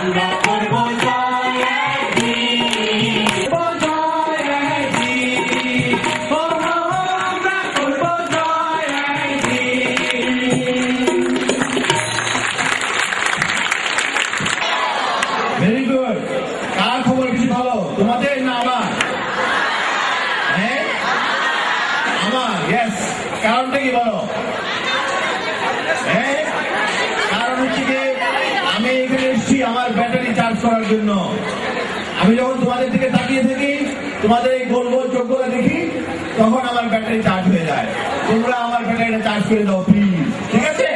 আমরা করব জয় একদিন, জয় একদিন, আমরা করব জয় একদিন। Very good. কার খবর বেশি ভালো, তোমাদের না আমার? হ্যাঁ আমার। ইয়েস, কারণটা কি বলো? হ্যাঁ, কারণ হচ্ছে কি আমি এখানে এসেছি আমার ব্যাটারি চার্জ করার জন্য। আমি যখন তোমাদের দিকে তাকিয়ে থাকি, তোমাদের এই গোল গোল চোখগুলো দেখি, তখন আমার ব্যাটারি চার্জ হয়ে যায়। তোমরা আমার ব্যাটারিটা চার্জ করে দাও প্লিজ, ঠিক আছে?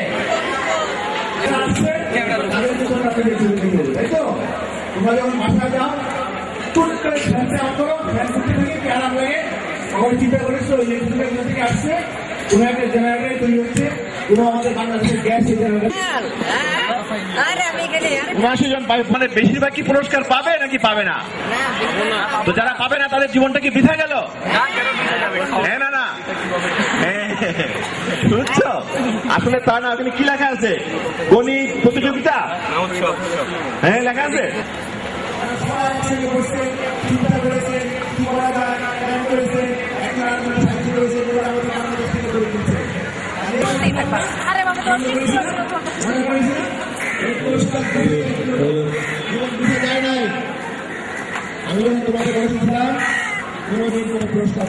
তাই তো? তোমরা যখন বাসায় যাও, টুট করে ফ্যানটা অন করো, ফ্যান করতে থাকি, কি আরাম লাগে। আমার চিন্তা করেছো ইলেকট্রিক থেকে আসছে, কোনো একটা জেনারেটর তৈরি হচ্ছে, কোনো আমাদের বাংলাদেশের গ্যাস জেনারেটর। 79 জন মানে বেশিরভাগ কি পুরস্কার পাবে নাকি পাবে না? তো যারা পাবে না তাদের জীবনটা কি বৃথা গেল? হ্যাঁ না না, বুঝছো? আসলে তা না, ওখানে কি লেখা আছে? গণিত প্রতিযোগিতা, হ্যাঁ লেখা আছে। চিন্তা করেছে কি করা যায়, প্ল্যান করেছে, একটা সাহায্য করেছে, বাংলাদেশ থেকে করে দিচ্ছে। আমি যখন তোমাকে বলেছিলাম কোনোদিন কোনো পুরস্কার